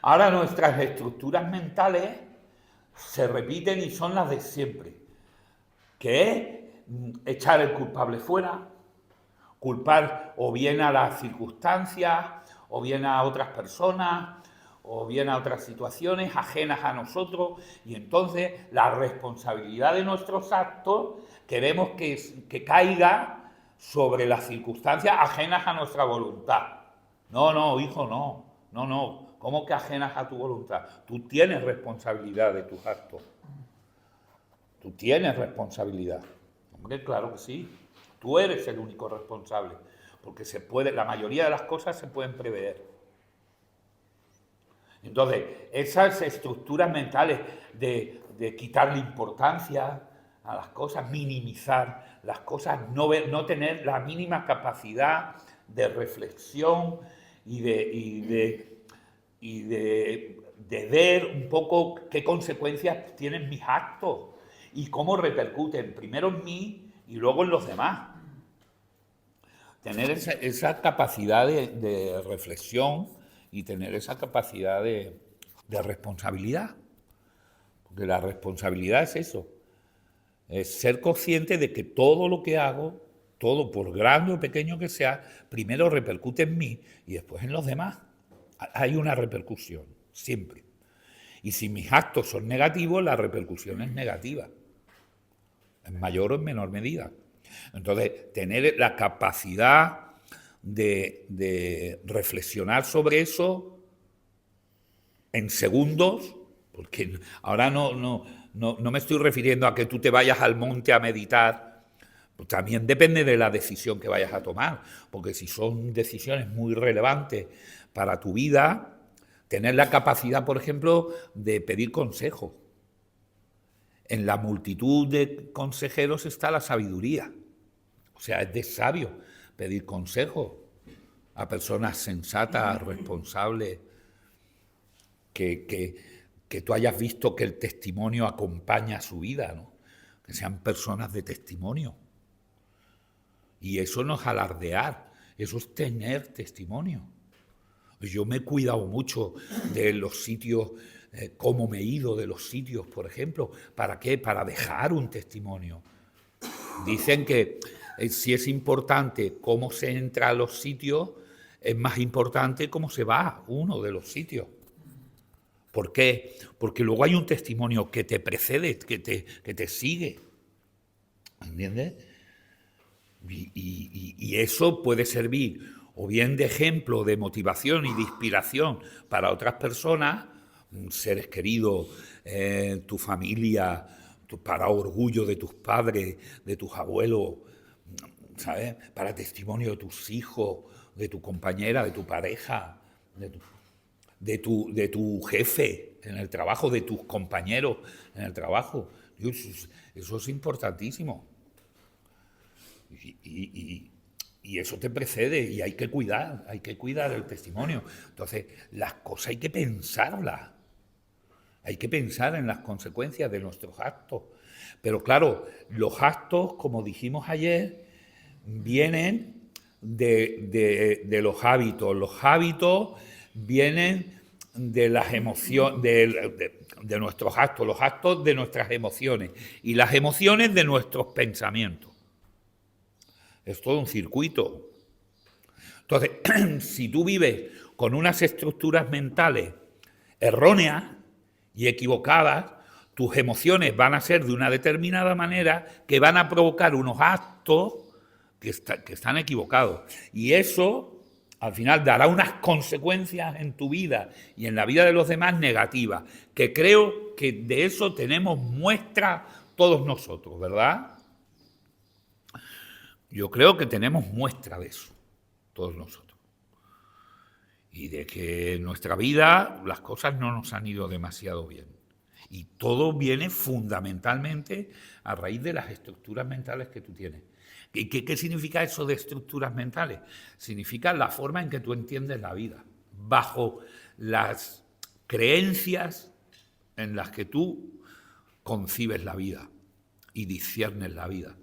Ahora nuestras estructuras mentales se repiten y son las de siempre, que es echar el culpable fuera, culpar o bien a las circunstancias, o bien a otras personas, o bien a otras situaciones ajenas a nosotros, y entonces la responsabilidad de nuestros actos queremos que caiga sobre las circunstancias ajenas a nuestra voluntad. No, no, hijo, no, no, no. ¿Cómo que ajenas a tu voluntad? Tú tienes responsabilidad de tus actos. Tú tienes responsabilidad. Hombre, claro que sí. Tú eres el único responsable. Porque la mayoría de las cosas se pueden prever. Entonces, esas estructuras mentales de quitarle importancia a las cosas, minimizar las cosas, no tener la mínima capacidad de reflexión y de ver un poco qué consecuencias tienen mis actos y cómo repercuten primero en mí y luego en los demás. Tener esa capacidad de reflexión y tener esa capacidad de responsabilidad. Porque la responsabilidad es eso, es ser consciente de que todo lo que hago, todo por grande o pequeño que sea, primero repercute en mí y después en los demás. Hay una repercusión, siempre. Y si mis actos son negativos, la repercusión es negativa, en mayor o en menor medida. Entonces, tener la capacidad de reflexionar sobre eso en segundos, porque ahora no me estoy refiriendo a que tú te vayas al monte a meditar, pues también depende de la decisión que vayas a tomar, porque si son decisiones muy relevantes para tu vida, tener la capacidad, por ejemplo, de pedir consejo. En la multitud de consejeros está la sabiduría. O sea, es de sabio pedir consejo a personas sensatas, responsables, que tú hayas visto que el testimonio acompaña a su vida, ¿no? Que sean personas de testimonio. Y eso no es alardear, eso es tener testimonio. Yo me he cuidado mucho de los sitios, cómo me he ido de los sitios, por ejemplo. ¿Para qué? Para dejar un testimonio. Dicen que si es importante cómo se entra a los sitios, es más importante cómo se va uno de los sitios. ¿Por qué? Porque luego hay un testimonio que te precede, que te sigue. ¿Entiendes? Y eso puede servir o bien de ejemplo, de motivación y de inspiración para otras personas, seres queridos, tu familia, para orgullo de tus padres, de tus abuelos, ¿sabes? Para testimonio de tus hijos, de tu compañera, de tu pareja, de tu jefe en el trabajo, de tus compañeros en el trabajo. Eso es importantísimo. Y eso te precede y hay que cuidar el testimonio. Entonces, las cosas hay que pensarlas. Hay que pensar en las consecuencias de nuestros actos. Pero claro, los actos, como dijimos ayer, vienen de los hábitos. Los hábitos vienen de las emociones, de nuestros actos, los actos de nuestras emociones y las emociones de nuestros pensamientos. Es todo un circuito. Entonces, si tú vives con unas estructuras mentales erróneas y equivocadas, tus emociones van a ser de una determinada manera que van a provocar unos actos que están equivocados. Y eso, al final, dará unas consecuencias en tu vida y en la vida de los demás negativas, que creo que de eso tenemos muestra todos nosotros, ¿verdad? Yo creo que tenemos muestra de eso, todos nosotros. Y de que en nuestra vida las cosas no nos han ido demasiado bien. Y todo viene fundamentalmente a raíz de las estructuras mentales que tú tienes. ¿Qué significa eso de estructuras mentales? Significa la forma en que tú entiendes la vida, bajo las creencias en las que tú concibes la vida y disciernes la vida.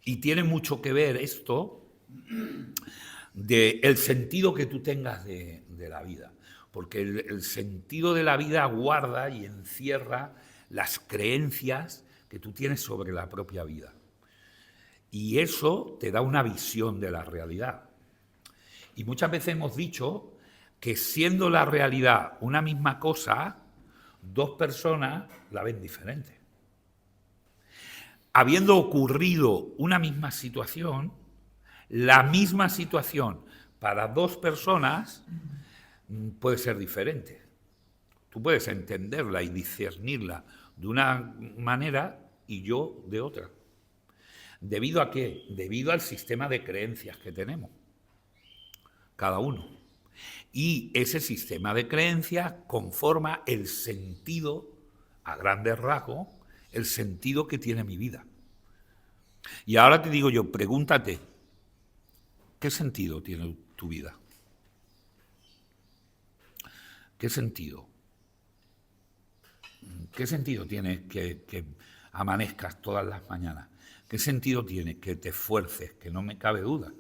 Y tiene mucho que ver esto del sentido que tú tengas de la vida. Porque el sentido de la vida guarda y encierra las creencias que tú tienes sobre la propia vida. Y eso te da una visión de la realidad. Y muchas veces hemos dicho que siendo la realidad una misma cosa, dos personas la ven diferente. Habiendo ocurrido una misma situación, la misma situación para dos personas puede ser diferente. Tú puedes entenderla y discernirla de una manera y yo de otra. ¿Debido a qué? Debido al sistema de creencias que tenemos, cada uno. Y ese sistema de creencias conforma el sentido, a grandes rasgos, el sentido que tiene mi vida. Y ahora te digo yo, pregúntate, ¿qué sentido tiene tu vida? ¿Qué sentido? ¿Qué sentido tiene que amanezcas todas las mañanas? ¿Qué sentido tiene que te esfuerces? Que no me cabe duda,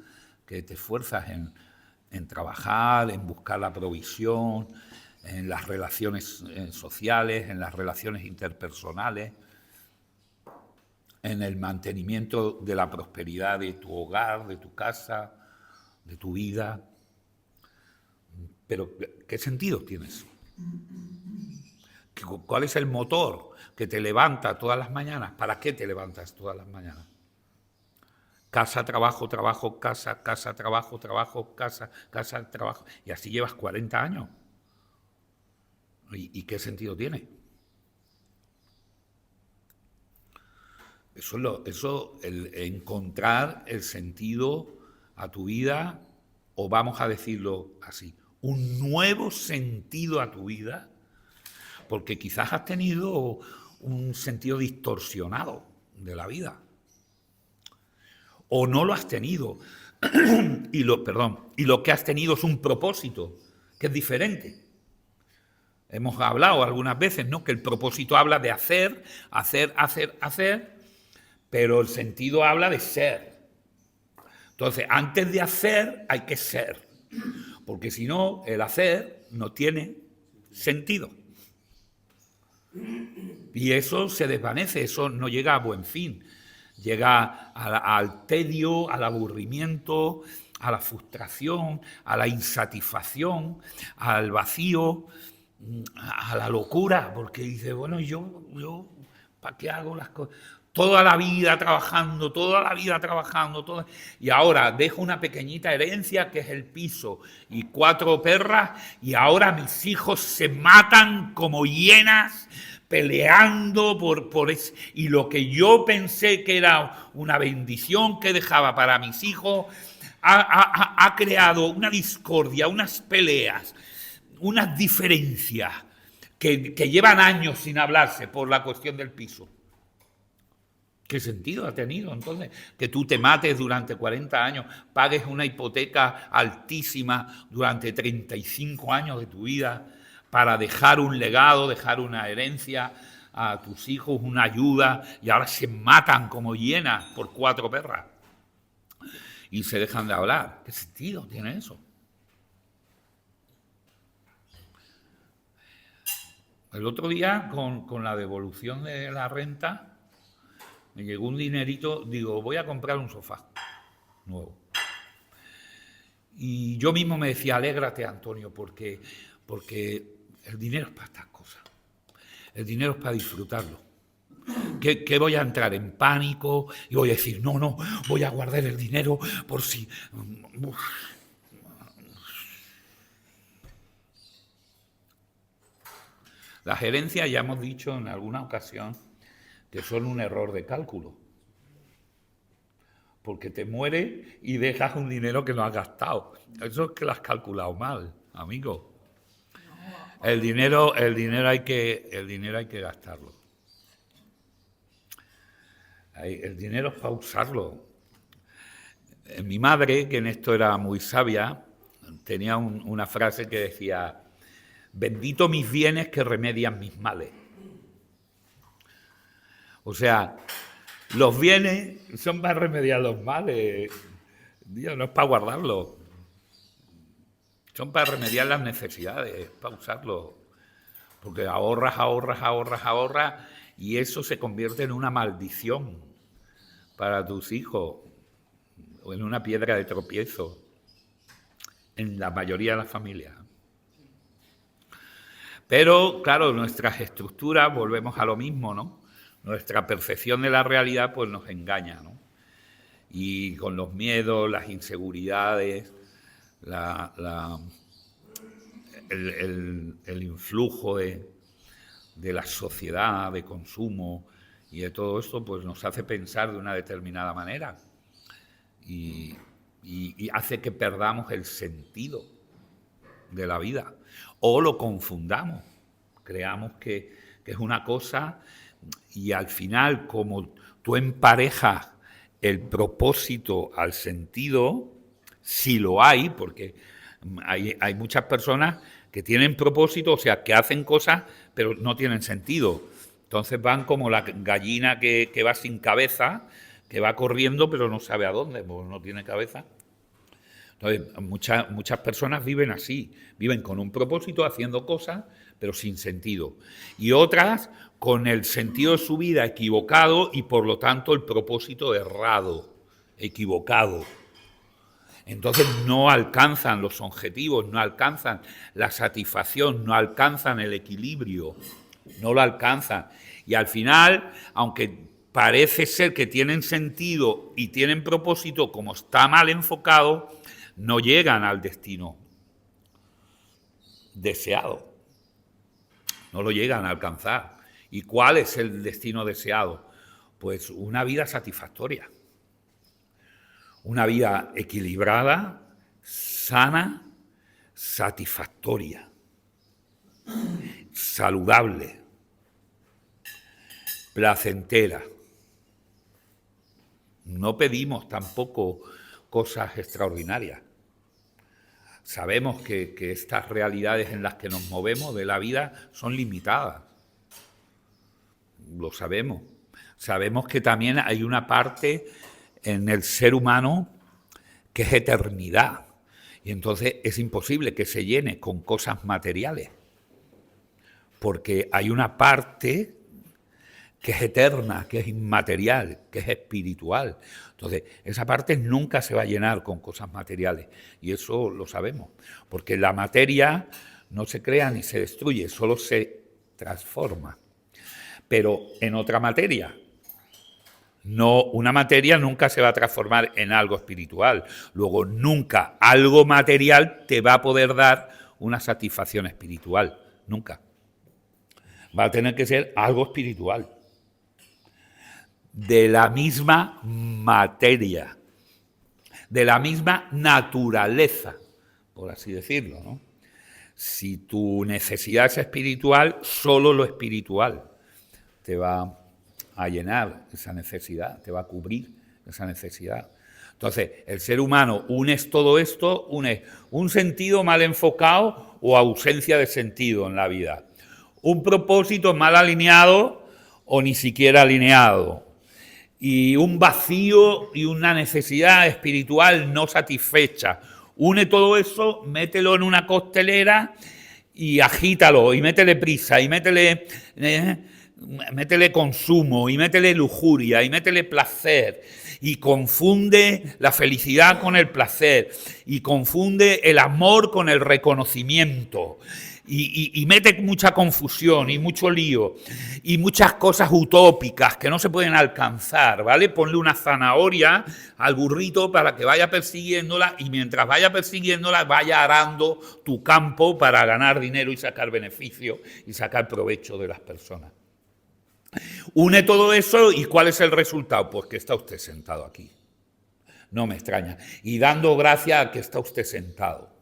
que te esfuerzas en trabajar, en buscar la provisión, en las relaciones sociales, en las relaciones interpersonales, en el mantenimiento de la prosperidad de tu hogar, de tu casa, de tu vida. Pero, ¿qué sentido tienes? ¿Cuál es el motor que te levanta todas las mañanas? ¿Para qué te levantas todas las mañanas? Casa, trabajo, trabajo, casa, casa, trabajo, trabajo, casa, casa, trabajo. Y así llevas 40 años. ¿Y qué sentido tiene? El encontrar el sentido a tu vida, o vamos a decirlo así, un nuevo sentido a tu vida, porque quizás has tenido un sentido distorsionado de la vida, o no lo has tenido, y lo que has tenido es un propósito, que es diferente. Hemos hablado algunas veces, ¿no?, que el propósito habla de hacer, pero el sentido habla de ser. Entonces, antes de hacer hay que ser, porque si no, el hacer no tiene sentido. Y eso se desvanece, eso no llega a buen fin. Llega al tedio, al aburrimiento, a la frustración, a la insatisfacción, al vacío, a la locura, porque dice, bueno, yo ¿para qué hago las cosas? Toda la vida trabajando, y ahora dejo una pequeñita herencia que es el piso y 4 perras, y ahora mis hijos se matan como hienas peleando por eso. Y lo que yo pensé que era una bendición que dejaba para mis hijos ha creado una discordia, unas peleas, unas diferencias que llevan años sin hablarse por la cuestión del piso. ¿Qué sentido ha tenido entonces que tú te mates durante 40 años, pagues una hipoteca altísima durante 35 años de tu vida para dejar un legado, dejar una herencia a tus hijos, una ayuda, y ahora se matan como hienas por 4 perras y se dejan de hablar? ¿Qué sentido tiene eso? El otro día, con la devolución de la renta, me llegó un dinerito, digo, voy a comprar un sofá nuevo. Y yo mismo me decía, alégrate, Antonio, porque el dinero es para estas cosas. El dinero es para disfrutarlo. ¿Qué voy a entrar en pánico y voy a decir, no, voy a guardar el dinero por si... Las herencias, ya hemos dicho en alguna ocasión, que son un error de cálculo, porque te mueres y dejas un dinero que no has gastado. Eso es que lo has calculado mal, amigo. El dinero hay que gastarlo. El dinero es para usarlo. Mi madre, que en esto era muy sabia, tenía una frase que decía, bendito mis bienes que remedian mis males. O sea, los bienes son para remediar los males, Dios, no es para guardarlos. Son para remediar las necesidades, para usarlo. Porque ahorras y eso se convierte en una maldición para tus hijos o en una piedra de tropiezo en la mayoría de las familias. Pero, claro, nuestras estructuras, volvemos a lo mismo, ¿no? Nuestra percepción de la realidad pues nos engaña, ¿no? Y con los miedos, las inseguridades, el influjo de la sociedad, de consumo y de todo esto, pues nos hace pensar de una determinada manera y hace que perdamos el sentido de la vida o lo confundamos, creamos que es una cosa y al final, como tú emparejas el propósito al sentido, si lo hay, porque hay muchas personas que tienen propósito, o sea, que hacen cosas, pero no tienen sentido. Entonces van como la gallina que va sin cabeza, que va corriendo, pero no sabe a dónde, porque no tiene cabeza. Entonces, muchas personas viven así, viven con un propósito, haciendo cosas, pero sin sentido. Y otras con el sentido de su vida equivocado y, por lo tanto, el propósito errado, equivocado. Entonces no alcanzan los objetivos, no alcanzan la satisfacción, no alcanzan el equilibrio, no lo alcanzan. Y al final, aunque parece ser que tienen sentido y tienen propósito, como está mal enfocado, no llegan al destino deseado, no lo llegan a alcanzar. ¿Y cuál es el destino deseado? Pues una vida satisfactoria. Una vida equilibrada, sana, satisfactoria, saludable, placentera. No pedimos tampoco cosas extraordinarias. Sabemos que estas realidades en las que nos movemos de la vida son limitadas. Lo sabemos. Sabemos que también hay una parte en el ser humano que es eternidad. Y entonces es imposible que se llene con cosas materiales. Porque hay una parte que es eterna, que es inmaterial, que es espiritual. Entonces, esa parte nunca se va a llenar con cosas materiales. Y eso lo sabemos. Porque la materia no se crea ni se destruye, solo se transforma. Pero en otra materia. No, una materia nunca se va a transformar en algo espiritual. Luego, nunca algo material te va a poder dar una satisfacción espiritual. Nunca. Va a tener que ser algo espiritual. De la misma materia. De la misma naturaleza, por así decirlo, ¿no? Si tu necesidad es espiritual, solo lo espiritual te va a llenar esa necesidad, te va a cubrir esa necesidad. Entonces, el ser humano une todo esto, une un sentido mal enfocado o ausencia de sentido en la vida, un propósito mal alineado o ni siquiera alineado, y un vacío y una necesidad espiritual no satisfecha. Une todo eso, mételo en una costelera y agítalo, y métele prisa, y métele consumo, y métele lujuria, y métele placer, y confunde la felicidad con el placer, y confunde el amor con el reconocimiento, y mete mucha confusión y mucho lío, y muchas cosas utópicas que no se pueden alcanzar, ¿vale? Ponle una zanahoria al burrito para que vaya persiguiéndola, y mientras vaya persiguiéndola vaya arando tu campo para ganar dinero y sacar beneficio y sacar provecho de las personas. Une todo eso y ¿cuál es el resultado? Pues que está usted sentado aquí. No me extraña. Y dando gracias a que está usted sentado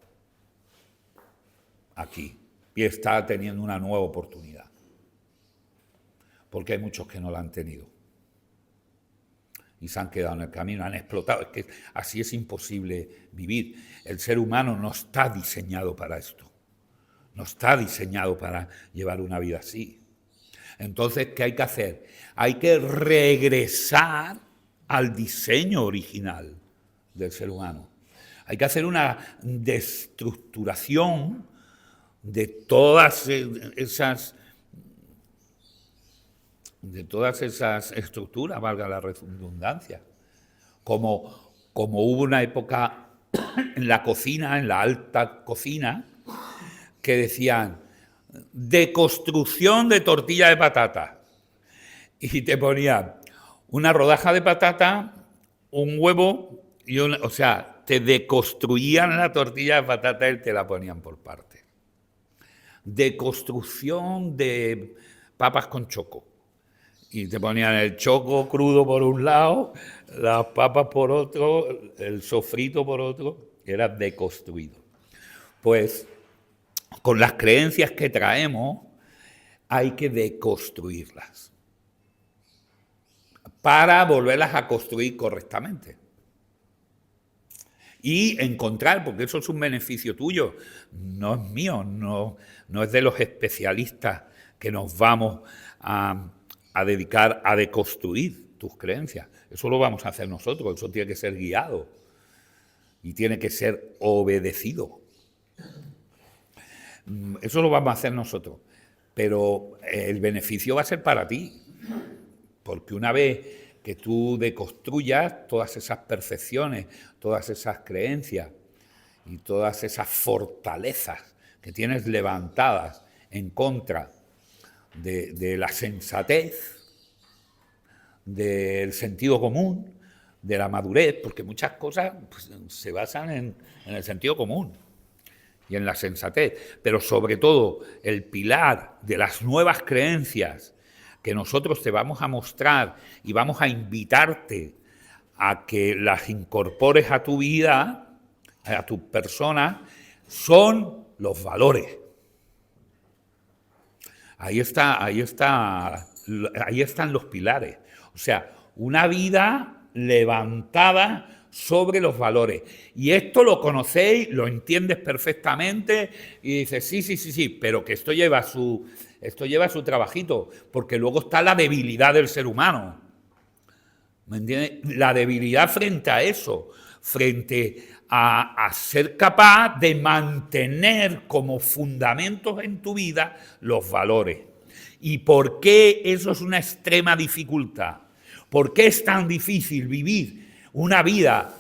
aquí y está teniendo una nueva oportunidad. Porque hay muchos que no la han tenido. Y se han quedado en el camino, han explotado. Es que así es imposible vivir. El ser humano no está diseñado para esto. No está diseñado para llevar una vida así. Entonces, ¿qué hay que hacer? Hay que regresar al diseño original del ser humano. Hay que hacer una destructuración de todas esas estructuras, valga la redundancia. Como hubo una época en la cocina, en la alta cocina, que decían deconstrucción de tortilla de patata. Y te ponían una rodaja de patata, un huevo, o sea, te deconstruían la tortilla de patata y te la ponían por parte. Deconstrucción de papas con choco. Y te ponían el choco crudo por un lado, las papas por otro, el sofrito por otro, era deconstruido. Pues con las creencias que traemos hay que deconstruirlas para volverlas a construir correctamente. Y encontrar, porque eso es un beneficio tuyo, no es mío, no es de los especialistas que nos vamos a dedicar a deconstruir tus creencias. Eso lo vamos a hacer nosotros, eso tiene que ser guiado y tiene que ser obedecido. Eso lo vamos a hacer nosotros, pero el beneficio va a ser para ti, porque una vez que tú deconstruyas todas esas percepciones, todas esas creencias y todas esas fortalezas que tienes levantadas en contra de la sensatez, del sentido común, de la madurez, porque muchas cosas pues, se basan en el sentido común y en la sensatez, pero sobre todo el pilar de las nuevas creencias que nosotros te vamos a mostrar y vamos a invitarte a que las incorpores a tu vida, a tu persona, son los valores. Ahí están los pilares. O sea, una vida levantada sobre los valores. Y esto lo conocéis, lo entiendes perfectamente y dices, sí, pero que esto lleva su trabajito, porque luego está la debilidad del ser humano. ¿Me entiendes? La debilidad frente a eso, frente a ser capaz de mantener como fundamentos en tu vida los valores. ¿Y por qué eso es una extrema dificultad? ¿Por qué es tan difícil vivir una vida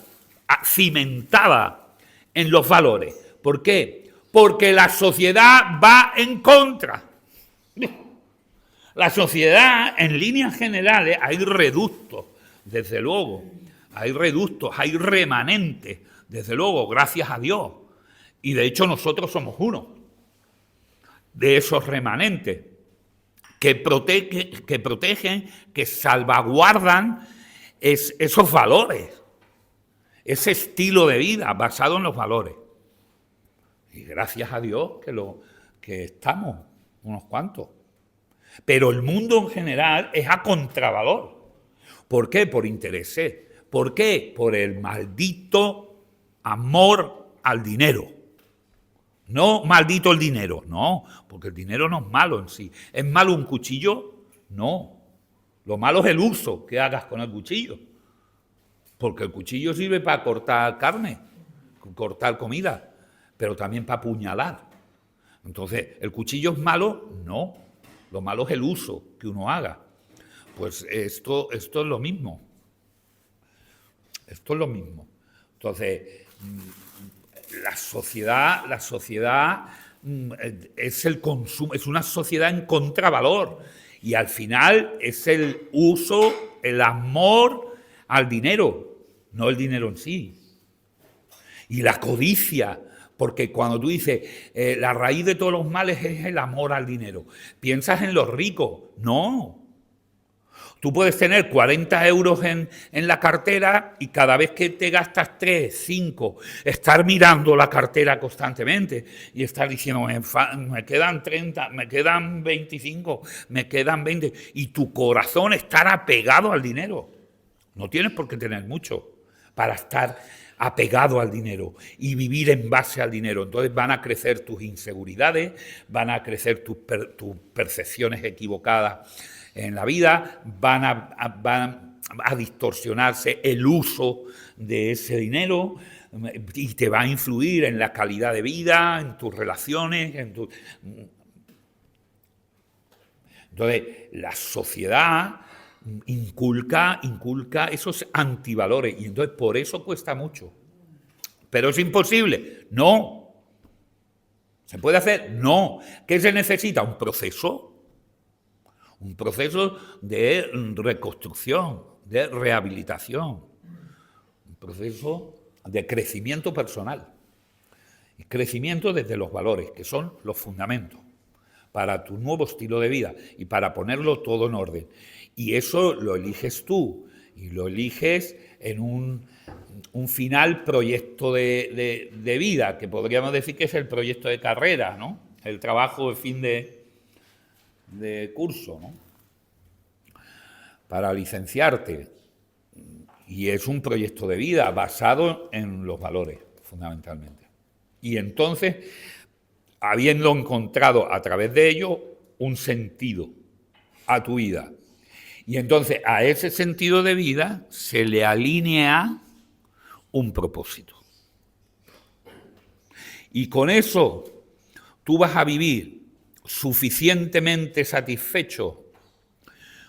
cimentada en los valores? ¿Por qué? Porque la sociedad va en contra. La sociedad, en líneas generales, hay reductos, desde luego. Hay reductos, hay remanentes, desde luego, gracias a Dios. Y de hecho nosotros somos uno de esos remanentes que protegen, que salvaguardan esos valores, ese estilo de vida basado en los valores. Y gracias a Dios que estamos unos cuantos. Pero el mundo en general es a contravalor. ¿Por qué? Por intereses. ¿Por qué? Por el maldito amor al dinero. No maldito el dinero, no, porque el dinero no es malo en sí. ¿Es malo un cuchillo? No. Lo malo es el uso que hagas con el cuchillo. Porque el cuchillo sirve para cortar carne, cortar comida, pero también para apuñalar. Entonces, ¿el cuchillo es malo? No. Lo malo es el uso que uno haga. Pues esto es lo mismo. Esto es lo mismo. Entonces, la sociedad es el consumo, es una sociedad en contravalor. Y al final es el uso, el amor al dinero, no el dinero en sí. Y la codicia. Porque cuando tú dices, la raíz de todos los males es el amor al dinero, ¿piensas en los ricos? No. Tú puedes tener 40 euros en la cartera y cada vez que te gastas 3, 5, estar mirando la cartera constantemente y estar diciendo, me quedan 30, me quedan 25, me quedan 20, y tu corazón estará pegado al dinero. No tienes por qué tener mucho para estar apegado al dinero y vivir en base al dinero. Entonces van a crecer tus inseguridades, van a crecer tus percepciones equivocadas en la vida, van a distorsionarse el uso de ese dinero, y te va a influir en la calidad de vida, en tus relaciones, Entonces, la sociedad inculca esos antivalores y entonces por eso cuesta mucho. ¿Pero es imposible? No. ¿Se puede hacer? No. ¿Qué se necesita? Un proceso de reconstrucción, de rehabilitación, un proceso de crecimiento personal. Y crecimiento desde los valores, que son los fundamentos para tu nuevo estilo de vida y para ponerlo todo en orden. Y eso lo eliges tú y lo eliges en un final proyecto de vida, que podríamos decir que es el proyecto de carrera, ¿no? El trabajo de fin de curso, ¿no? Para licenciarte. Y es un proyecto de vida basado en los valores, fundamentalmente. Y entonces, habiendo encontrado a través de ello un sentido a tu vida. Y entonces a ese sentido de vida se le alinea un propósito. Y con eso tú vas a vivir suficientemente satisfecho,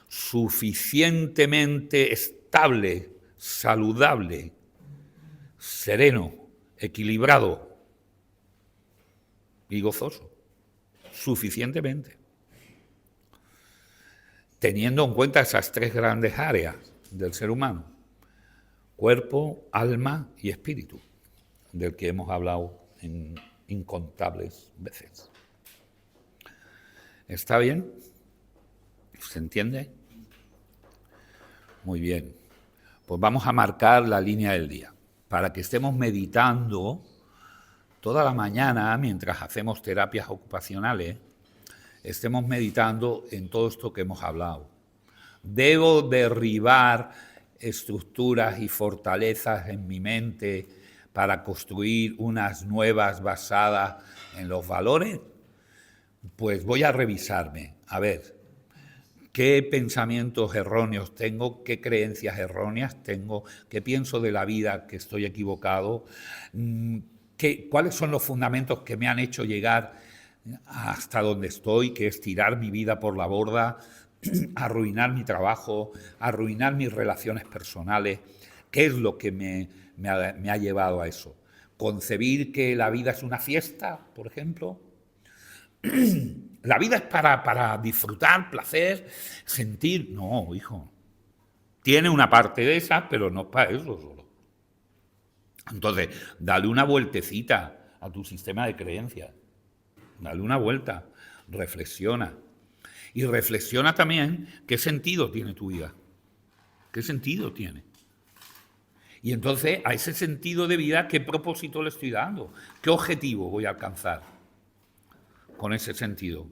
suficientemente estable, saludable, sereno, equilibrado y gozoso, suficientemente, teniendo en cuenta esas tres grandes áreas del ser humano: cuerpo, alma y espíritu, del que hemos hablado en incontables veces. ¿Está bien? ¿Se entiende? Muy bien. Pues vamos a marcar la línea del día, para que estemos meditando toda la mañana, mientras hacemos terapias ocupacionales, estemos meditando en todo esto que hemos hablado. Debo derribar estructuras y fortalezas en mi mente para construir unas nuevas basadas en los valores. Pues voy a revisarme, a ver, qué pensamientos erróneos tengo, qué creencias erróneas tengo, qué pienso de la vida que estoy equivocado, cuáles son los fundamentos que me han hecho llegar hasta donde estoy, que es tirar mi vida por la borda, arruinar mi trabajo, arruinar mis relaciones personales. ¿Qué es lo que me ha llevado a eso? ¿Concebir que la vida es una fiesta, por ejemplo? La vida es para disfrutar, placer, sentir. No, hijo. Tiene una parte de esa, pero no es para eso solo. Entonces, dale una vueltecita a tu sistema de creencias. Dale una vuelta. Reflexiona. Y reflexiona también qué sentido tiene tu vida. ¿Qué sentido tiene? Y entonces, a ese sentido de vida, ¿qué propósito le estoy dando? ¿Qué objetivo voy a alcanzar con ese sentido?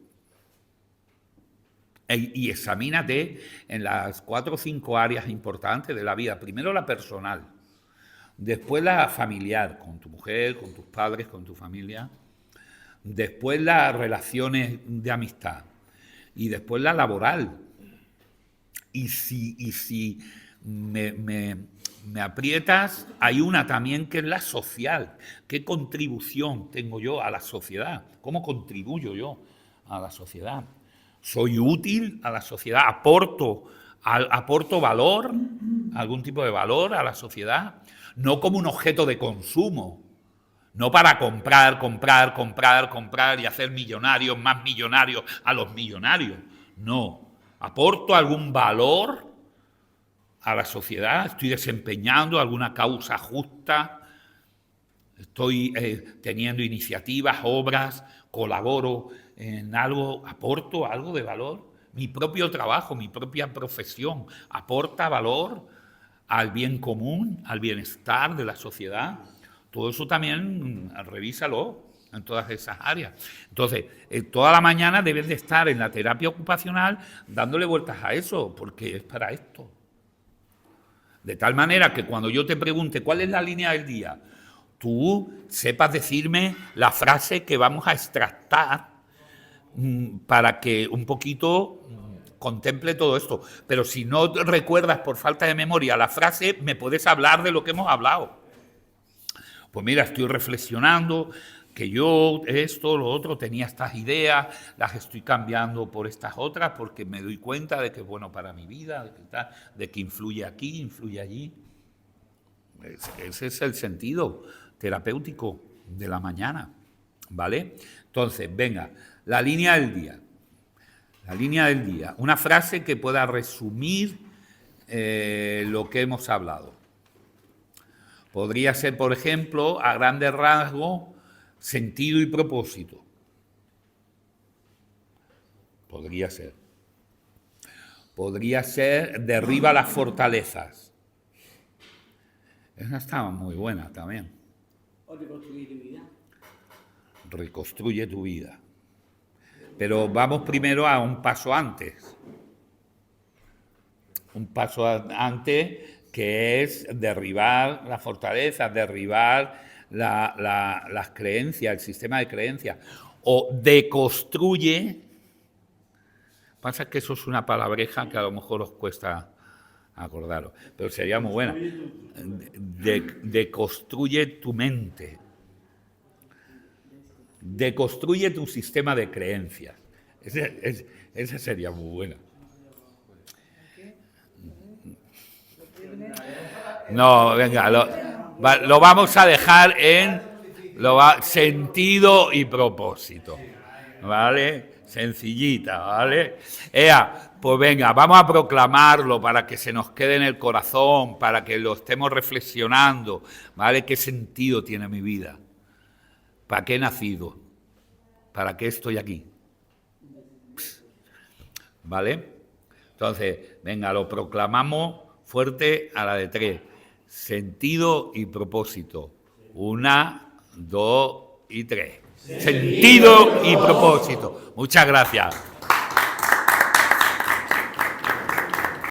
Y examínate en las 4 o 5 áreas importantes de la vida. Primero la personal, después la familiar, con tu mujer, con tus padres, con tu familia, después las relaciones de amistad y después la laboral. Y si me aprietas, hay una también que es la social. ¿Qué contribución tengo yo a la sociedad? ¿Cómo contribuyo yo a la sociedad? ¿Soy útil a la sociedad? ¿Aporto valor, algún tipo de valor a la sociedad? No como un objeto de consumo, no para comprar y hacer millonarios, más millonarios a los millonarios. No, ¿aporto algún valor a la sociedad? ¿Estoy desempeñando alguna causa justa? ¿Estoy teniendo iniciativas, obras? ¿Colaboro en algo? ¿Aporto algo de valor? ¿Mi propio trabajo, mi propia profesión aporta valor al bien común, al bienestar de la sociedad? Todo eso también revísalo en todas esas áreas. Entonces, toda la mañana debes de estar en la terapia ocupacional dándole vueltas a eso, porque es para esto. De tal manera que cuando yo te pregunte cuál es la línea del día, tú sepas decirme la frase que vamos a extractar para que un poquito contemple todo esto. Pero si no recuerdas por falta de memoria la frase, me puedes hablar de lo que hemos hablado. Pues mira, estoy reflexionando que yo esto, lo otro, tenía estas ideas, las estoy cambiando por estas otras porque me doy cuenta de que es bueno para mi vida, de que influye aquí, influye allí. Ese es el sentido terapéutico de la mañana, ¿vale? Entonces, venga, la línea del día. La línea del día. Una frase que pueda resumir lo que hemos hablado. Podría ser, por ejemplo, a grandes rasgos, sentido y propósito. Podría ser. Podría ser, derriba las fortalezas. Esa estaba muy buena también. O reconstruye tu vida. Reconstruye tu vida. Pero vamos primero a un paso antes. Un paso antes que es derribar las fortalezas, derribar las creencias, el sistema de creencias. O deconstruye. Pasa que eso es una palabreja que a lo mejor os cuesta acordaros, pero sería muy buena. Deconstruye tu mente. Deconstruye tu sistema de creencias. Esa sería muy buena. No, venga, lo vamos a dejar en sentido y propósito, ¿vale? Sencillita, ¿vale? Pues venga, vamos a proclamarlo para que se nos quede en el corazón, para que lo estemos reflexionando, ¿vale? ¿Qué sentido tiene mi vida? ¿Para qué he nacido? ¿Para qué estoy aquí? ¿Vale? Entonces, venga, lo proclamamos fuerte a la de 3. Sentido y propósito. 1, 2 y 3. Sentido y propósito. Muchas gracias.